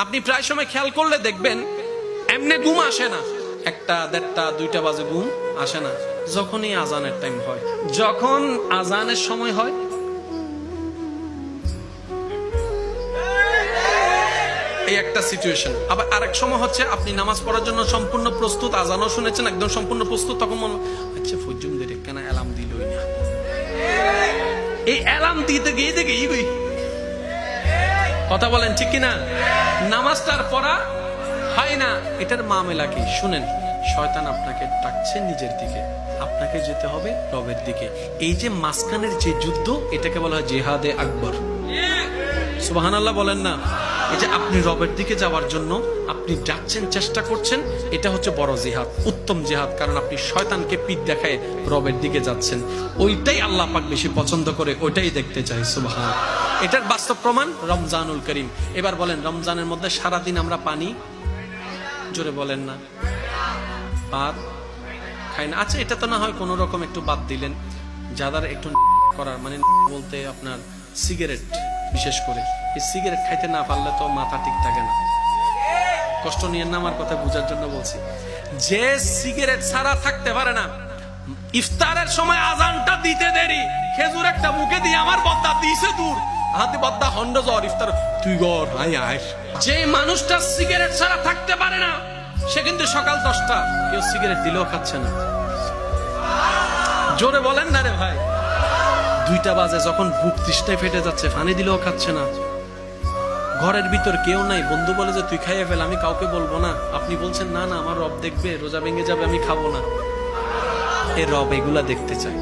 আপনি প্রায় সময় খেয়াল করলে দেখবেন এমনি ঘুম আসে না, 1টা 1:30 2টা বাজে ঘুম আসে না, যখনই আজানের টাইম হয়, যখন আজানের সময় হয় এই একটা সিচুয়েশন। আবার আরেক সময় হচ্ছে আপনি নামাজ পড়ার জন্য সম্পূর্ণ প্রস্তুত, আজানও শুনেছেন একদম সম্পূর্ণ প্রস্তুত, তখন মনে আচ্ছা ফজুম দেরি কেন অ্যালার্ম দিলই না, এই অ্যালার্ম দিতে গিয়ে দেখে কথা বলেন ঠিক কিনা, নামাজটার পড়া হয় না। এটার মামলা কি শুনেন, শয়তান আপনাকে ডাকছে নিজের দিকে, আপনাকে যেতে হবে রবের দিকে। এই যে মাঝখানের যে যুদ্ধ, এটাকে বলা হয় জিহাদে আকবর। সুবহানাল্লাহ বলেন না। এই যে আপনি রবের দিকে যাওয়ার জন্য আপনি যাচ্ছেন, চেষ্টা করছেন, এটা হচ্ছে বড় জিহাদ, উত্তম জিহাদ। কারণ আপনি শয়তানকে পিঠ দেখায় রবের দিকে যাচ্ছেন, ওইটাই আল্লাহ পাক বেশি পছন্দ করে, ওইটাই দেখতে চাই। সুবহান। এটার বাস্তব প্রমাণ রমজানুল করিম। এবার বলেন, রমজানের মধ্যে সারাদিন আমরা পানি, জোরে বলেন না, ভাত খাই না। আচ্ছা এটা তো না হয় কোনো রকম একটু বাদ দিলেন, যাদের একটু করার মানে বলতে আপনার সিগারেট, বিশেষ করে এই সিগারেট খাইতে না পারলে তো মাথা ঠিক থাকে না। কষ্ট নিয়ে না, আমার কথা বোঝার জন্য বলছি। যে সিগারেট ছাড়া থাকতে পারে না, ইফতারের সময় আজানটা দিতে দেরি, খেজুর একটা মুখে দিয়ে আমার বদ্দা দিছে দূর, হাতে বদ্দা হন্ড জ্বর, ইফতার তুই গর আই আইস। যে মানুষটা সিগারেট ছাড়া থাকতে পারে না, সে কিন্তু সকাল 10টা কেউ সিগারেট দিলেও খাচ্ছে না। জোরে বলেন না রে ভাই। 2টা বাজে যখন বুক তৃষ্ণায় ফেটে যাচ্ছে, পানি দিলেও খাচ্ছে না। ঘরের ভিতর কেউ নাই, বন্ধু বলে যে তুই খাইয়ে ফেল, আমি কাউকে বলবো না। আপনি বলছেন না না আমার রব দেখবে, রোজা ভেঙে যাবে, আমি খাবো না। এ রব এগুলা দেখতে চাই,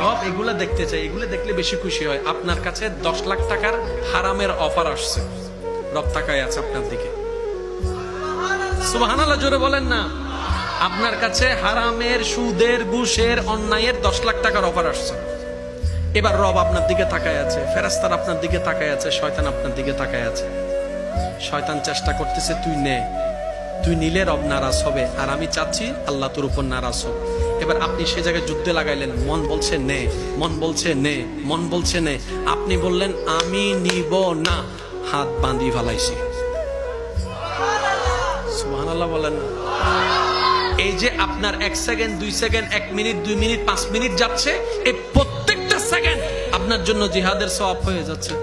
রব এগুলা দেখতে চাই, এগুলো দেখলে বেশি খুশি হয়। আপনার কাছে 10 লাখ টাকার হারামের অফার আসছে, রব তাকায় আছে আপনার দিকে। সুবহানাল্লাহ জোরে বলেন না। আপনার কাছে হারামের, সুদের, ঘুষের, অন্যায়ের 10 লাখ টাকার অফার আসছে। এবার রব আপনার দিকে তাকায় আছে, ফেরেশতারা আপনার দিকে তাকায় আছে, শয়তান আপনার দিকে তাকায় আছে। শয়তান চেষ্টা করতেছে তুই নে, তুই নিলে রব নারাজ হবে, আর আমি চাচ্ছি আল্লাহ তোর উপর নারাজ হোক। এবার আপনি সে জায়গায় যুদ্ধে লাগাইলেন, মন বলছে নে, মন বলছে নে, মন বলছে নে, আপনি বললেন আমি নিব না, হাত বাঁধি ফেলাইছি। সুবহানাল্লাহ বলেন না। এই যে আপনার 1 second, 2 second, 1 minute, 2 minute, 5 minute যাচ্ছে, এই প্রত্যেকটা সেকেন্ড আপনার জন্য জিহাদের সওয়াব হয়ে যাচ্ছে।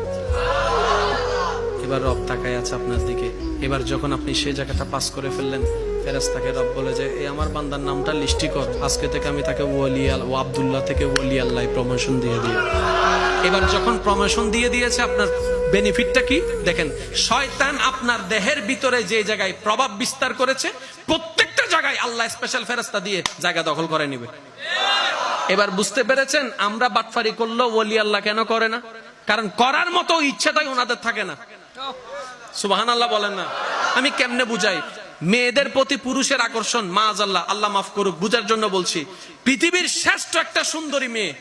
এবার রব তাকায় আছে আপনার দিকে। এবার যখন আপনি সেই জায়গাটা পাস করে ফেললেন, ফেরেশতাকে রব বলে যে এই আমার বান্দার নামটা লিস্টি কর, আজকে থেকে আমি তাকে ওয়ালি ও আব্দুল্লাহ থেকে ওয়ালি আল্লাহ প্রমোশন দিয়ে দিই। এবার যখন প্রমোশন দিয়ে দিয়েছে, আপনার বেনিফিটটা কি দেখেন। শয়তান আপনার দেহের ভিতরে যে জায়গায় প্রভাব বিস্তার করেছে, প্রত্যেকটা জায়গায় আল্লাহ স্পেশাল ফেরেশতা দিয়ে জায়গা দখল করে নিবে। এবার বুঝতে পেরেছেন আমরা বাটফারি করলেও ওলি আল্লাহ কেন করে না? কারণ করার মতো ইচ্ছাটাই ওনাদের থাকে না। সুবহানাল্লাহ বলেন না। আমি কেমনে বুঝাই, মেয়েদের প্রতি পুরুষের আকর্ষণ, মাআজাল্লাহ, আল্লাহ মাফ করুক, বুঝার জন্য বলছি। পৃথিবীর শ্রেষ্ঠ একটা সুন্দরী মেয়ে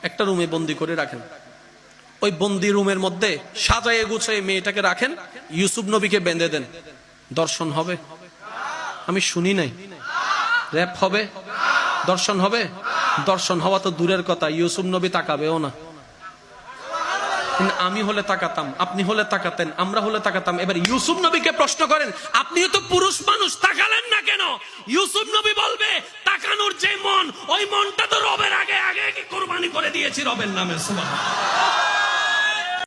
একটা রুমে বন্দি করে রাখেন, ওই বন্দি রুমের মধ্যে সাজায়ে গুছিয়ে মেয়েটাকে রাখেন, ইউসুফ নবীকে বেঁধে দেন, দর্শন হবে? আমি শুনি নাই। র‍্যাপ হবে? দর্শন হবে? দর্শন হওয়া তো দূরের কথা, ইউসুফ নবী তাকাবেও না। আমি হলে তাকাতাম, আপনি হলে তাকাতেন, আমরা হলে তাকাতাম। এবার ইউসুফ নবীকে প্রশ্ন করেন, আপনিও তো পুরুষ মানুষ, তাকালেন না কেন? ইউসুফ নবী বলবে, তাকানোর যে মন, ওই মনটা তো রবের আগে আগে কি কুরবানি করে দিয়েছি রবের নামে। সুবহানাল্লাহ।